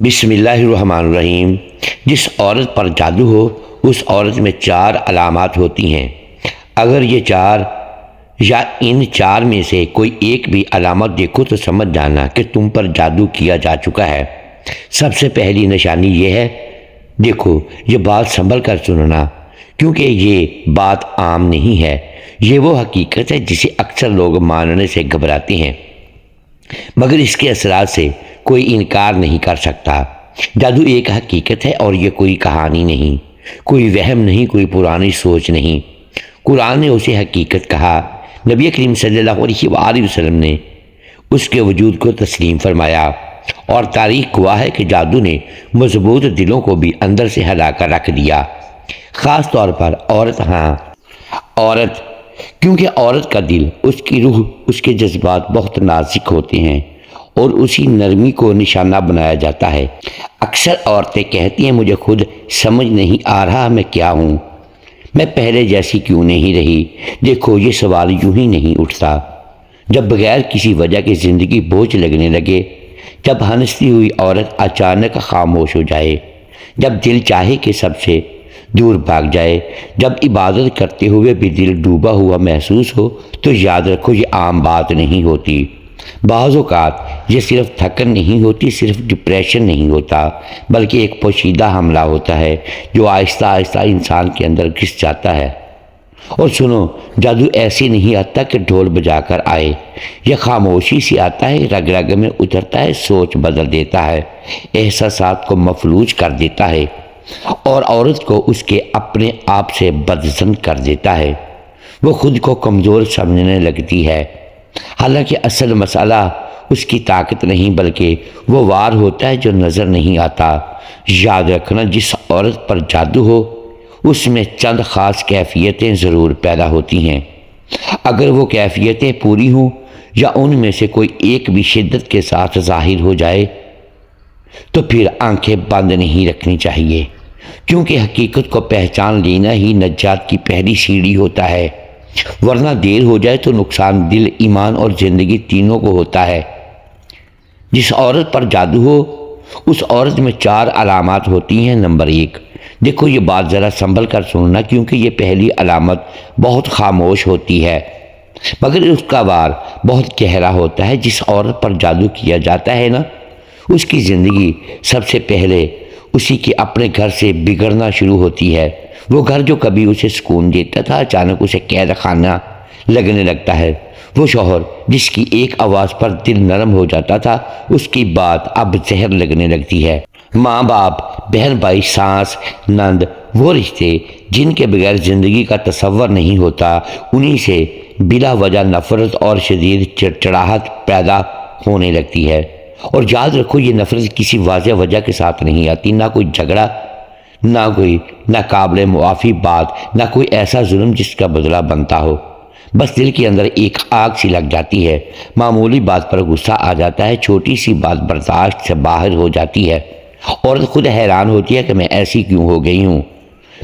بسم اللہ الرحمن الرحیم۔ جس عورت پر جادو ہو اس عورت میں 4 علامات ہوتی ہیں۔ اگر یہ 4 یا ان 4 میں سے کوئی ایک بھی علامت دیکھو تو سمجھ جانا کہ تم پر جادو کیا جا چکا ہے۔ سب سے پہلی نشانی یہ ہے، دیکھو یہ بات سنبھل کر سننا کیونکہ یہ بات عام نہیں ہے، یہ وہ حقیقت ہے جسے اکثر لوگ ماننے سے گھبراتے ہیں، مگر اس کے اثرات سے کوئی انکار نہیں کر سکتا۔ جادو ایک حقیقت ہے اور یہ کوئی کہانی نہیں، کوئی وہم نہیں، کوئی پرانی سوچ نہیں۔ قرآن نے اسے حقیقت کہا، نبی کریم صلی اللہ علیہ وآلہ وسلم نے اس کے وجود کو تسلیم فرمایا، اور تاریخ گواہ ہے کہ جادو نے مضبوط دلوں کو بھی اندر سے ہلا کر رکھ دیا، خاص طور پر عورت، کیونکہ عورت کا دل، اس کی روح، اس کے جذبات بہت نازک ہوتے ہیں اور اسی نرمی کو نشانہ بنایا جاتا ہے۔ اکثر عورتیں کہتی ہیں مجھے خود سمجھ نہیں آ رہا میں کیا ہوں، میں پہلے جیسی کیوں نہیں رہی۔ دیکھو یہ سوال یوں ہی نہیں اٹھتا۔ جب بغیر کسی وجہ کی زندگی بوجھ لگنے لگے، جب ہنستی ہوئی عورت اچانک خاموش ہو جائے، جب دل چاہے کہ سب سے دور بھاگ جائے، جب عبادت کرتے ہوئے بھی دل ڈوبا ہوا محسوس ہو، تو یاد رکھو یہ عام بات نہیں ہوتی۔ بعض اوقات یہ صرف تھکن نہیں ہوتی، صرف ڈپریشن نہیں ہوتا، بلکہ ایک پوشیدہ حملہ ہوتا ہے جو آہستہ آہستہ انسان کے اندر گھس جاتا ہے۔ اور سنو، جادو ایسے نہیں آتا کہ ڈھول بجا کر آئے، یہ خاموشی سے آتا ہے، رگ رگ میں اترتا ہے، سوچ بدل دیتا ہے، احساسات کو مفلوج کر دیتا ہے اور عورت کو اس کے اپنے آپ سے بدظن کر دیتا ہے۔ وہ خود کو کمزور سمجھنے لگتی ہے، حالانکہ اصل مسئلہ اس کی طاقت نہیں بلکہ وہ وار ہوتا ہے جو نظر نہیں آتا۔ یاد رکھنا، جس عورت پر جادو ہو اس میں چند خاص کیفیتیں ضرور پیدا ہوتی ہیں۔ اگر وہ کیفیتیں پوری ہوں یا ان میں سے کوئی ایک بھی شدت کے ساتھ ظاہر ہو جائے تو پھر آنکھیں بند نہیں رکھنی چاہیے، کیونکہ حقیقت کو پہچان لینا ہی نجات کی پہلی سیڑھی ہوتا ہے، ورنہ دیر ہو جائے تو نقصان دل، ایمان اور زندگی تینوں کو ہوتا ہے۔ جس عورت پر جادو ہو اس عورت میں 4 علامات ہوتی ہیں۔ نمبر 1، دیکھو یہ بات ذرا سنبھل کر سننا کیونکہ یہ پہلی علامت بہت خاموش ہوتی ہے مگر اس کا وار بہت گہرا ہوتا ہے۔ جس عورت پر جادو کیا جاتا ہے نا، اس کی زندگی سب سے پہلے اسی کے اپنے گھر سے بگڑنا شروع ہوتی ہے۔ وہ گھر جو کبھی اسے سکون دیتا تھا اچانک اسے قید خانہ لگنے لگتا ہے۔ وہ شوہر جس کی ایک آواز پر دل نرم ہو جاتا تھا، اس کی بات اب زہر لگنے لگتی ہے۔ ماں باپ، بہن بھائی، ساس، نند، وہ رشتے جن کے بغیر زندگی کا تصور نہیں ہوتا، انہی سے بلا وجہ نفرت اور شدید چڑچڑاہٹ پیدا ہونے لگتی ہے۔ اور یاد رکھو یہ نفرت کسی واضح وجہ کے ساتھ نہیں آتی، نہ کوئی جھگڑا، نہ کوئی ناقابل معافی بات، نہ کوئی ایسا ظلم جس کا بدلہ بنتا ہو، بس دل کے اندر ایک آگ سی لگ جاتی ہے، معمولی بات پر غصہ آ جاتا ہے، چھوٹی سی بات برداشت سے باہر ہو جاتی ہے، اور خود حیران ہوتی ہے کہ میں ایسی کیوں ہو گئی ہوں،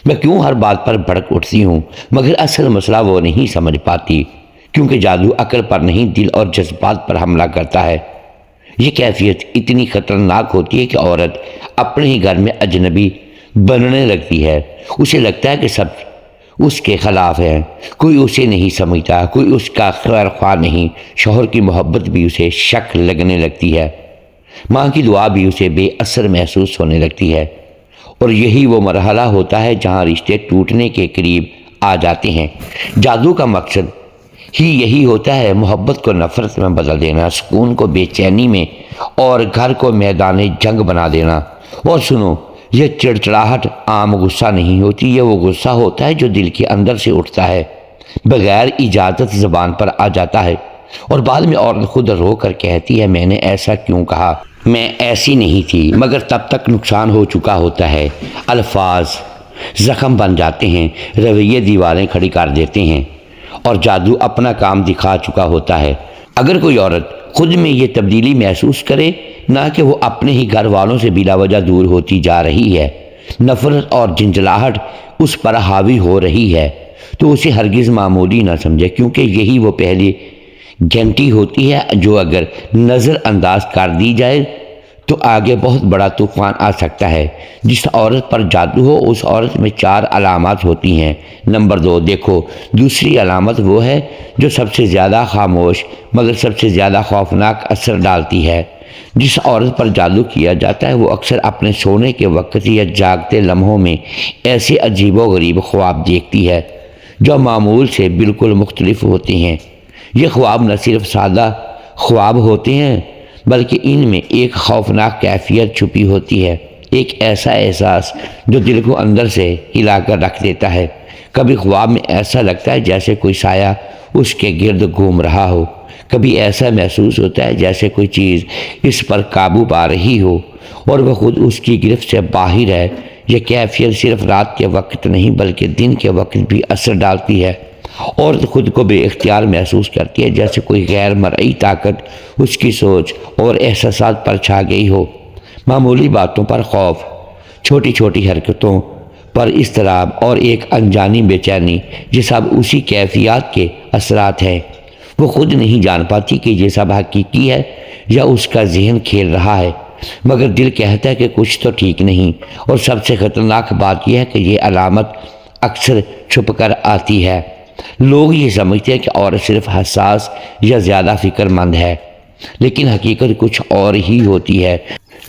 میں کیوں ہر بات پر بھڑک اٹھتی ہوں، مگر اصل مسئلہ وہ نہیں سمجھ پاتی، کیونکہ جادو عقل پر نہیں دل اور جذبات پر حملہ کرتا ہے۔ یہ کیفیت اتنی خطرناک ہوتی ہے کہ عورت اپنے ہی گھر میں اجنبی بننے لگتی ہے، اسے لگتا ہے کہ سب اس کے خلاف ہیں، کوئی اسے نہیں سمجھتا، کوئی اس کا خیر خواہ نہیں، شوہر کی محبت بھی اسے شک لگنے لگتی ہے، ماں کی دعا بھی اسے بے اثر محسوس ہونے لگتی ہے، اور یہی وہ مرحلہ ہوتا ہے جہاں رشتے ٹوٹنے کے قریب آ جاتے ہیں۔ جادو کا مقصد ہی یہی ہوتا ہے، محبت کو نفرت میں بدل دینا، سکون کو بے چینی میں اور گھر کو میدان جنگ بنا دینا۔ اور سنو، یہ چڑچڑاہٹ عام غصہ نہیں ہوتی، یہ وہ غصہ ہوتا ہے جو دل کے اندر سے اٹھتا ہے، بغیر اجازت زبان پر آ جاتا ہے، اور بعد میں عورت خود رو کر کہتی ہے میں نے ایسا کیوں کہا، میں ایسی نہیں تھی، مگر تب تک نقصان ہو چکا ہوتا ہے۔ الفاظ زخم بن جاتے ہیں، رویے دیواریں کھڑی کر دیتے ہیں، اور جادو اپنا کام دکھا چکا ہوتا ہے۔ اگر کوئی عورت خود میں یہ تبدیلی محسوس کرے، نہ کہ وہ اپنے ہی گھر والوں سے بلا وجہ دور ہوتی جا رہی ہے، نفرت اور جھنجھلاہٹ اس پر حاوی ہو رہی ہے، تو اسے ہرگز معمولی نہ سمجھے، کیونکہ یہی وہ پہلی گھنٹی ہوتی ہے جو اگر نظر انداز کر دی جائے تو آگے بہت بڑا طوفان آ سکتا ہے۔ جس عورت پر جادو ہو اس عورت میں 4 علامات ہوتی ہیں۔ نمبر 2، دیکھو دوسری علامت وہ ہے جو سب سے زیادہ خاموش مگر سب سے زیادہ خوفناک اثر ڈالتی ہے۔ جس عورت پر جادو کیا جاتا ہے وہ اکثر اپنے سونے کے وقت یا جاگتے لمحوں میں ایسے عجیب و غریب خواب دیکھتی ہے جو معمول سے بالکل مختلف ہوتے ہیں۔ یہ خواب نہ صرف سادہ خواب ہوتے ہیں بلکہ ان میں ایک خوفناک کیفیت چھپی ہوتی ہے، ایک ایسا احساس جو دل کو اندر سے ہلا کر رکھ دیتا ہے۔ کبھی خواب میں ایسا لگتا ہے جیسے کوئی سایہ اس کے گرد گھوم رہا ہو، کبھی ایسا محسوس ہوتا ہے جیسے کوئی چیز اس پر قابو پا رہی ہو اور وہ خود اس کی گرفت سے باہر ہے۔ یہ کیفیت صرف رات کے وقت نہیں بلکہ دن کے وقت بھی اثر ڈالتی ہے اور خود کو بے اختیار محسوس کرتی ہے، جیسے کوئی غیر مرئی طاقت اس کی سوچ اور احساسات پر چھا گئی ہو۔ معمولی باتوں پر خوف، چھوٹی چھوٹی حرکتوں پر اضطراب اور ایک انجانی بے چینی، یہ سب اسی کیفیات کے اثرات ہیں۔ وہ خود نہیں جان پاتی کہ یہ سب حقیقی ہے یا اس کا ذہن کھیل رہا ہے، مگر دل کہتا ہے کہ کچھ تو ٹھیک نہیں۔ اور سب سے خطرناک بات یہ ہے کہ یہ علامت اکثر چھپ کر آتی ہے۔ لوگ یہ سمجھتے ہیں کہ عورت صرف حساس یا زیادہ فکر مند ہے، لیکن حقیقت کچھ اور ہی ہوتی ہے۔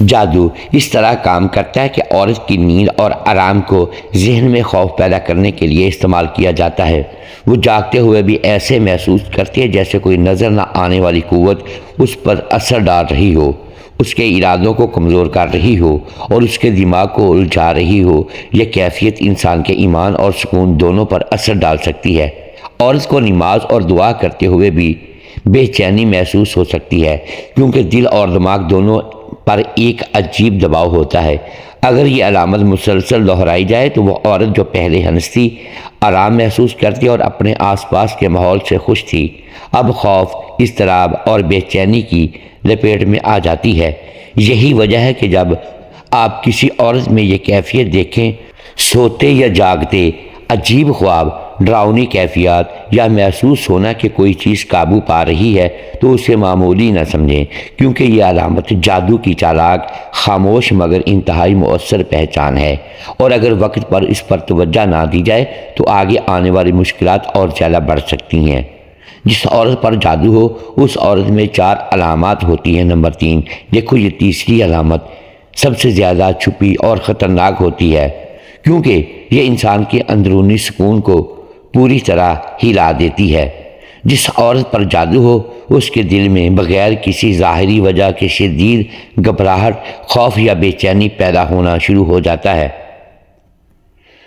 جادو اس طرح کام کرتا ہے کہ عورت کی نیند اور آرام کو ذہن میں خوف پیدا کرنے کے لیے استعمال کیا جاتا ہے۔ وہ جاگتے ہوئے بھی ایسے محسوس کرتی ہے جیسے کوئی نظر نہ آنے والی قوت اس پر اثر ڈال رہی ہو، اس کے ارادوں کو کمزور کر رہی ہو اور اس کے دماغ کو الجھا رہی ہو۔ یہ کیفیت انسان کے ایمان اور سکون دونوں پر اثر ڈال سکتی ہے۔ عورت کو نماز اور دعا کرتے ہوئے بھی بے چینی محسوس ہو سکتی ہے، کیونکہ دل اور دماغ دونوں پر ایک عجیب دباؤ ہوتا ہے۔ اگر یہ علامت مسلسل دہرائی جائے تو وہ عورت جو پہلے ہنستی، آرام محسوس کرتی اور اپنے آس پاس کے ماحول سے خوش تھی، اب خوف، اضطراب اور بے چینی کی لپیٹ میں آ جاتی ہے۔ یہی وجہ ہے کہ جب آپ کسی عورت میں یہ کیفیت دیکھیں، سوتے یا جاگتے عجیب خواب، ڈراؤنی کیفیات یا محسوس ہونا کہ کوئی چیز قابو پا رہی ہے، تو اسے معمولی نہ سمجھیں، کیونکہ یہ علامت جادو کی چالاک، خاموش مگر انتہائی مؤثر پہچان ہے۔ اور اگر وقت پر اس پر توجہ نہ دی جائے تو آگے آنے والی مشکلات اور زیادہ بڑھ سکتی ہیں۔ جس عورت پر جادو ہو اس عورت میں 4 علامات ہوتی ہیں۔ نمبر 3، دیکھو یہ تیسری علامت سب سے زیادہ چھپی اور خطرناک ہوتی ہے، کیونکہ یہ انسان کے اندرونی سکون کو پوری طرح ہلا دیتی ہے۔ جس عورت پر جادو ہو اس کے دل میں بغیر کسی ظاہری وجہ کے شدید گھبراہٹ، خوف یا بے چینی پیدا ہونا شروع ہو جاتا ہے۔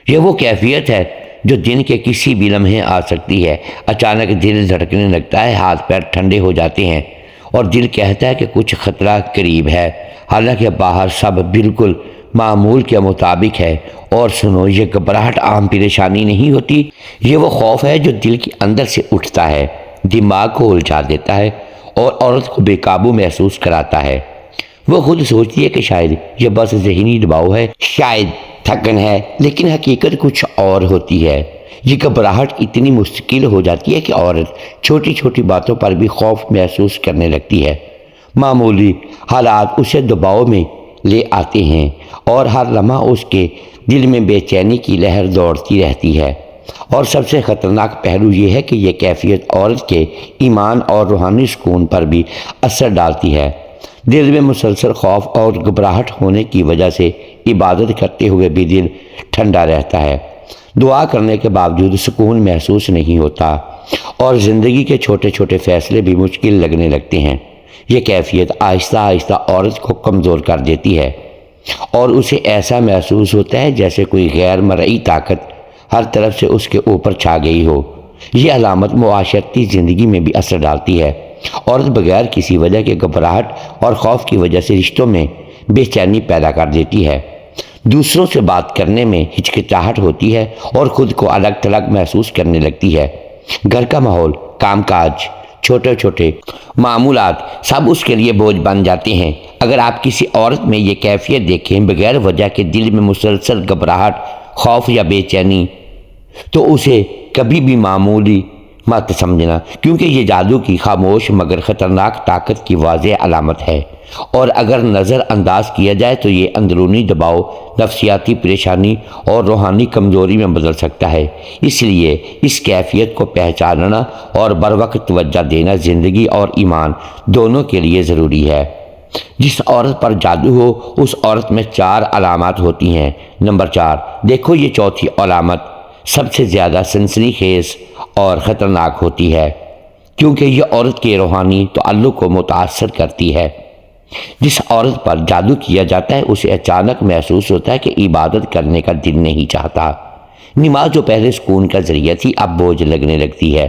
یہ وہ کیفیت ہے جو دن کے کسی بھی لمحے آ سکتی ہے۔ اچانک دل دھڑکنے لگتا ہے، ہاتھ پیر ٹھنڈے ہو جاتے ہیں اور دل کہتا ہے کہ کچھ خطرہ قریب ہے، حالانکہ باہر سب بالکل معمول کے مطابق ہے۔ اور سنو، یہ گھبراہٹ عام پریشانی نہیں ہوتی، یہ وہ خوف ہے جو دل کے اندر سے اٹھتا ہے، دماغ کو الجھا دیتا ہے اور عورت کو بے قابو محسوس کراتا ہے۔ وہ خود سوچتی ہے کہ شاید یہ بس ذہنی دباؤ ہے، شاید تھکن ہے، لیکن حقیقت کچھ اور ہوتی ہے۔ یہ گھبراہٹ اتنی مستقل ہو جاتی ہے کہ عورت چھوٹی چھوٹی باتوں پر بھی خوف محسوس کرنے لگتی ہے۔ معمولی حالات اسے دباؤ میں لے آتے ہیں اور ہر لمحہ اس کے دل میں بے چینی کی لہر دوڑتی رہتی ہے۔ اور سب سے خطرناک پہلو یہ ہے کہ یہ کیفیت عورت کے ایمان اور روحانی سکون پر بھی اثر ڈالتی ہے۔ دل میں مسلسل خوف اور گھبراہٹ ہونے کی وجہ سے عبادت کرتے ہوئے بھی دل ٹھنڈا رہتا ہے، دعا کرنے کے باوجود سکون محسوس نہیں ہوتا اور زندگی کے چھوٹے چھوٹے فیصلے بھی مشکل لگنے لگتے ہیں۔ یہ کیفیت آہستہ آہستہ عورت کو کمزور کر دیتی ہے اور اسے ایسا محسوس ہوتا ہے جیسے کوئی غیر مرئی طاقت ہر طرف سے اس کے اوپر چھا گئی ہو۔ یہ علامت معاشرتی زندگی میں بھی اثر ڈالتی ہے۔ عورت بغیر کسی وجہ کے گھبراہٹ اور خوف کی وجہ سے رشتوں میں بے چینی پیدا کر دیتی ہے، دوسروں سے بات کرنے میں ہچکچاہٹ ہوتی ہے اور خود کو الگ تھلگ محسوس کرنے لگتی ہے۔ گھر کا ماحول، کام کاج، چھوٹے چھوٹے معمولات سب اس کے لیے بوجھ بن جاتے ہیں۔ اگر آپ کسی عورت میں یہ کیفیت دیکھیں، بغیر وجہ کے دل میں مسلسل گھبراہٹ، خوف یا بے چینی، تو اسے کبھی بھی معمولی مت سمجھنا، کیونکہ یہ جادو کی خاموش مگر خطرناک طاقت کی واضح علامت ہے، اور اگر نظر انداز کیا جائے تو یہ اندرونی دباؤ، نفسیاتی پریشانی اور روحانی کمزوری میں بدل سکتا ہے۔ اس لیے اس کیفیت کو پہچاننا اور بروقت توجہ دینا زندگی اور ایمان دونوں کے لیے ضروری ہے۔ جس عورت پر جادو ہو اس عورت میں 4 علامات ہوتی ہیں۔ نمبر 4، دیکھو یہ چوتھی علامت سب سے زیادہ سنسنی خیز اور خطرناک ہوتی ہے، کیونکہ یہ عورت کے روحانی تعلق کو متاثر کرتی ہے۔ جس عورت پر جادو کیا جاتا ہے اسے اچانک محسوس ہوتا ہے کہ عبادت کرنے کا دل نہیں چاہتا۔ نماز جو پہلے سکون کا ذریعہ تھی اب بوجھ لگنے لگتی ہے۔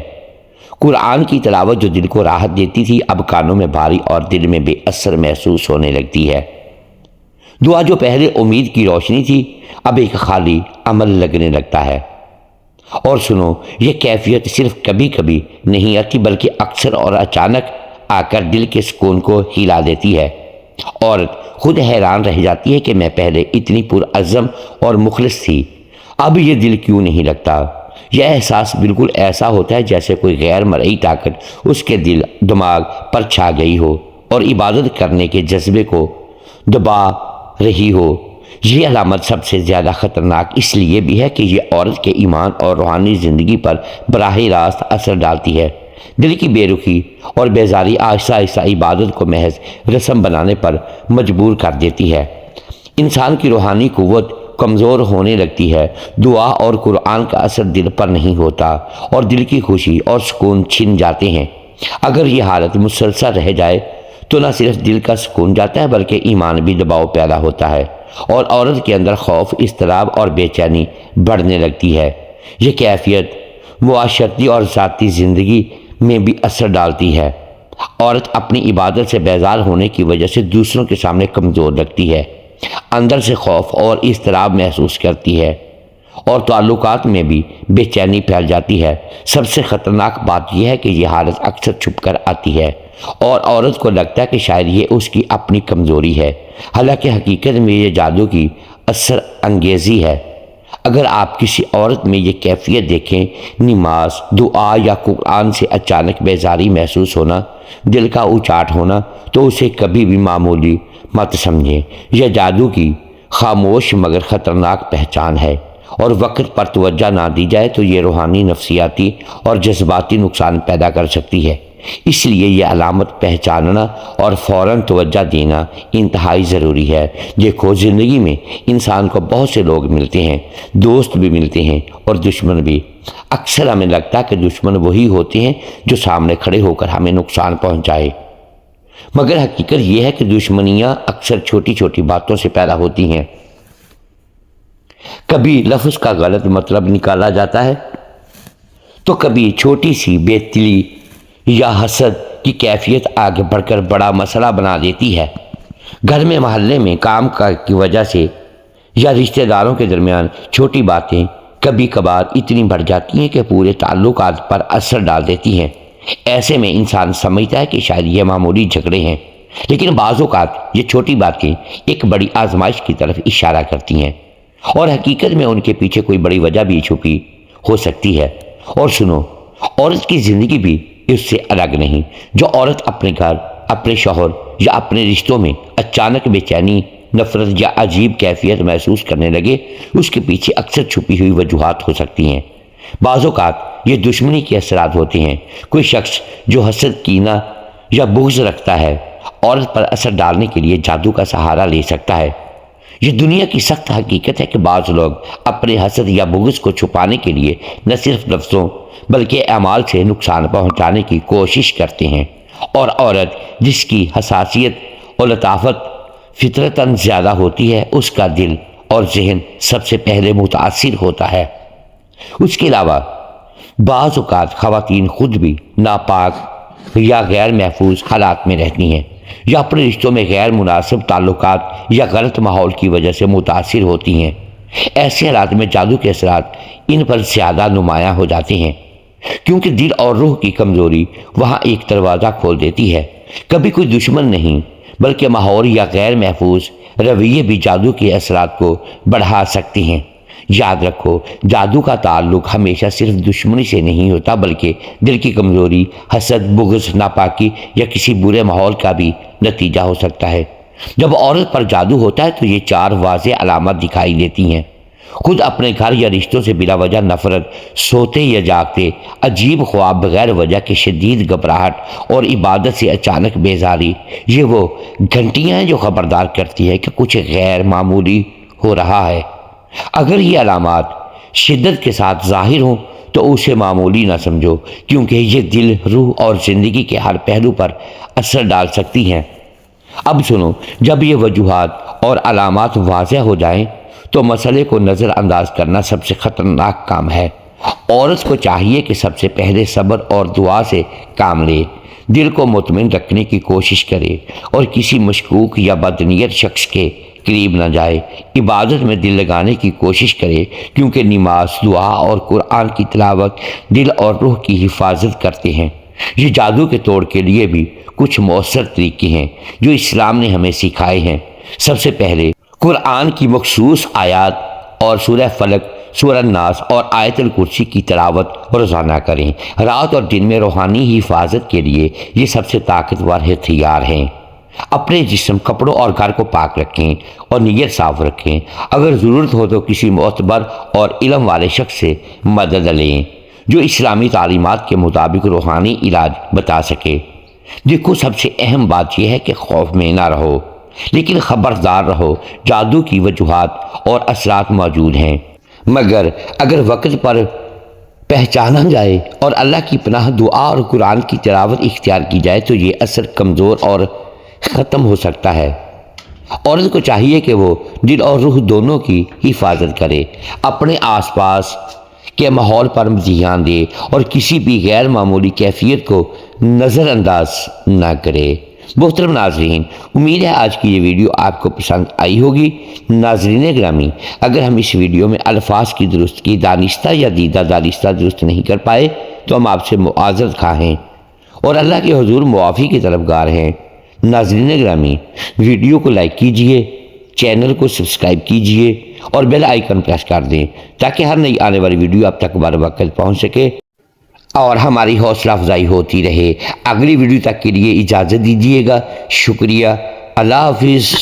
قرآن کی تلاوت جو دل کو راحت دیتی تھی اب کانوں میں بھاری اور دل میں بے اثر محسوس ہونے لگتی ہے۔ دعا جو پہلے امید کی روشنی تھی اب ایک خالی عمل لگنے لگتا ہے۔ اور سنو، یہ کیفیت صرف کبھی کبھی نہیں آتی بلکہ اکثر اور اچانک آ کر دل کے سکون کو ہلا دیتی ہے۔ عورت خود حیران رہ جاتی ہے کہ میں پہلے اتنی پرعزم اور مخلص تھی، اب یہ دل کیوں نہیں لگتا۔ یہ احساس بالکل ایسا ہوتا ہے جیسے کوئی غیر مرئی طاقت اس کے دل دماغ پر چھا گئی ہو اور عبادت کرنے کے جذبے کو دبا رہی ہو۔ یہ علامت سب سے زیادہ خطرناک اس لیے بھی ہے کہ یہ عورت کے ایمان اور روحانی زندگی پر براہ راست اثر ڈالتی ہے۔ دل کی بے رخی اور بیزاری آہستہ آہستہ عبادت کو محض رسم بنانے پر مجبور کر دیتی ہے۔ انسان کی روحانی قوت کمزور ہونے لگتی ہے، دعا اور قرآن کا اثر دل پر نہیں ہوتا اور دل کی خوشی اور سکون چھن جاتے ہیں۔ اگر یہ حالت مسلسل رہ جائے تو نہ صرف دل کا سکون جاتا ہے بلکہ ایمان بھی دباؤ پیدا ہوتا ہے اور عورت کے اندر خوف، اضطراب اور بے چینی بڑھنے لگتی ہے۔ یہ کیفیت معاشرتی اور ذاتی زندگی میں بھی اثر ڈالتی ہے۔ عورت اپنی عبادت سے بیزار ہونے کی وجہ سے دوسروں کے سامنے کمزور لگتی ہے، اندر سے خوف اور اضطراب محسوس کرتی ہے اور تعلقات میں بھی بے چینی پھیل جاتی ہے۔ سب سے خطرناک بات یہ ہے کہ یہ حالت اکثر چھپ کر آتی ہے اور عورت کو لگتا ہے کہ شاید یہ اس کی اپنی کمزوری ہے، حالانکہ حقیقت میں یہ جادو کی اثر انگیزی ہے۔ اگر آپ کسی عورت میں یہ کیفیت دیکھیں، نماز، دعا یا قرآن سے اچانک بیزاری محسوس ہونا، دل کا اچاٹ ہونا، تو اسے کبھی بھی معمولی مت سمجھیں۔ یہ جادو کی خاموش مگر خطرناک پہچان ہے، اور وقت پر توجہ نہ دی جائے تو یہ روحانی، نفسیاتی اور جذباتی نقصان پیدا کر سکتی ہے۔ اس لیے یہ علامت پہچاننا اور فوراً توجہ دینا انتہائی ضروری ہے۔ دیکھو، زندگی میں انسان کو بہت سے لوگ ملتے ہیں، دوست بھی ملتے ہیں اور دشمن بھی۔ اکثر ہمیں لگتا ہے کہ دشمن وہی ہوتے ہیں جو سامنے کھڑے ہو کر ہمیں نقصان پہنچائے، مگر حقیقت یہ ہے کہ دشمنیاں اکثر چھوٹی چھوٹی باتوں سے پیدا ہوتی ہیں۔ کبھی لفظ کا غلط مطلب نکالا جاتا ہے تو کبھی چھوٹی سی بے دلی یا حسد کی کیفیت آگے بڑھ کر بڑا مسئلہ بنا دیتی ہے۔ گھر میں، محلے میں، کام کی وجہ سے یا رشتہ داروں کے درمیان چھوٹی باتیں کبھی کبھار اتنی بڑھ جاتی ہیں کہ پورے تعلقات پر اثر ڈال دیتی ہیں۔ ایسے میں انسان سمجھتا ہے کہ شاید یہ معمولی جھگڑے ہیں، لیکن بعض اوقات یہ چھوٹی باتیں ایک بڑی آزمائش کی طرف اشارہ کرتی ہیں اور حقیقت میں ان کے پیچھے کوئی بڑی وجہ بھی چھپی ہو سکتی ہے۔ اور سنو، عورت کی زندگی بھی اس سے الگ نہیں۔ جو عورت اپنے گھر، اپنے شوہر یا اپنے رشتوں میں اچانک بے چینی، نفرت یا عجیب کیفیت محسوس کرنے لگے، اس کے پیچھے اکثر چھپی ہوئی وجوہات ہو سکتی ہیں۔ بعض اوقات یہ دشمنی کے اثرات ہوتے ہیں۔ کوئی شخص جو حسد، کینہ یا بغض رکھتا ہے، عورت پر اثر ڈالنے کے لیے جادو کا سہارا لے سکتا ہے۔ یہ دنیا کی سخت حقیقت ہے کہ بعض لوگ اپنے حسد یا بغض کو چھپانے کے لیے نہ صرف لفظوں بلکہ اعمال سے نقصان پہنچانے کی کوشش کرتے ہیں، اور عورت جس کی حساسیت اور لطافت فطرتاً زیادہ ہوتی ہے، اس کا دل اور ذہن سب سے پہلے متاثر ہوتا ہے۔ اس کے علاوہ بعض اوقات خواتین خود بھی ناپاک یا غیر محفوظ حالات میں رہتی ہیں یا اپنے رشتوں میں غیر مناسب تعلقات یا غلط ماحول کی وجہ سے متاثر ہوتی ہیں۔ ایسے حالات میں جادو کے اثرات ان پر زیادہ نمایاں ہو جاتے ہیں، کیونکہ دل اور روح کی کمزوری وہاں ایک دروازہ کھول دیتی ہے۔ کبھی کوئی دشمن نہیں بلکہ ماحول یا غیر محفوظ رویے بھی جادو کے اثرات کو بڑھا سکتے ہیں۔ یاد رکھو، جادو کا تعلق ہمیشہ صرف دشمنی سے نہیں ہوتا، بلکہ دل کی کمزوری، حسد، بغض، ناپاکی یا کسی برے ماحول کا بھی نتیجہ ہو سکتا ہے۔ جب عورت پر جادو ہوتا ہے تو یہ 4 واضح علامات دکھائی دیتی ہیں۔ خود اپنے گھر یا رشتوں سے بلا وجہ نفرت، سوتے یا جاگتے عجیب خواب، بغیر وجہ کے شدید گھبراہٹ اور عبادت سے اچانک بیزاری، یہ وہ گھنٹیاں ہیں جو خبردار کرتی ہے کہ کچھ غیر معمولی ہو رہا ہے۔ اگر یہ علامات شدت کے ساتھ ظاہر ہوں تو اسے معمولی نہ سمجھو، کیونکہ یہ دل، روح اور زندگی کے ہر پہلو پر اثر ڈال سکتی ہیں۔ اب سنو، جب یہ وجوہات اور علامات واضح ہو جائیں تو مسئلے کو نظر انداز کرنا سب سے خطرناک کام ہے۔ عورت کو چاہیے کہ سب سے پہلے صبر اور دعا سے کام لے، دل کو مطمئن رکھنے کی کوشش کرے اور کسی مشکوک یا بدنیت شخص کے قریب نہ جائے۔ عبادت میں دل لگانے کی کوشش کرے، کیونکہ نماز، دعا اور قرآن کی تلاوت دل اور روح کی حفاظت کرتے ہیں۔ یہ جادو کے توڑ کے لیے بھی کچھ مؤثر طریقے ہیں جو اسلام نے ہمیں سکھائے ہیں۔ سب سے پہلے قرآن کی مخصوص آیات اور سورہ فلق، سورہ الناس اور آیت الکرسی کی تلاوت روزانہ کریں۔ رات اور دن میں روحانی حفاظت کے لیے یہ سب سے طاقتور ہتھیار ہیں۔ اپنے جسم، کپڑوں اور گھر کو پاک رکھیں اور نیت صاف رکھیں۔ اگر ضرورت ہو تو کسی معتبر اور علم والے شخص سے مدد لیں جو اسلامی تعلیمات کے مطابق روحانی علاج بتا سکے۔ دیکھو، سب سے اہم بات یہ ہے کہ خوف میں نہ رہو، لیکن خبردار رہو، جادو کی وجوہات اور اثرات موجود ہیں، مگر اگر وقت پر پہچانا جائے اور اللہ کی پناہ، دعا اور قرآن کی تلاوت اختیار کی جائے تو یہ اثر کمزور اور ختم ہو سکتا ہے۔ عورت کو چاہیے کہ وہ دل اور روح دونوں کی حفاظت کرے، اپنے آس پاس کے ماحول پر دھیان دے اور کسی بھی غیر معمولی کیفیت کو نظر انداز نہ کرے۔ محترم ناظرین، امید ہے آج کی یہ ویڈیو آپ کو پسند آئی ہوگی۔ ناظرین گرامی، اگر ہم اس ویڈیو میں الفاظ کی درستگی دانستہ یا دیدہ دانستہ درست نہیں کر پائے تو ہم آپ سے معذرت خواہ ہیں اور اللہ کے حضور معافی کے طلبگار ہیں۔ ناظرین گرامی، ویڈیو کو لائک کیجئے، چینل کو سبسکرائب کیجئے اور بیل آئیکن پریس کر دیں تاکہ ہر نئی آنے والی ویڈیو آپ تک بر وقت پہنچ سکے اور ہماری حوصلہ افزائی ہوتی رہے۔ اگلی ویڈیو تک کے لیے اجازت دیجیے گا۔ شکریہ۔ اللہ حافظ۔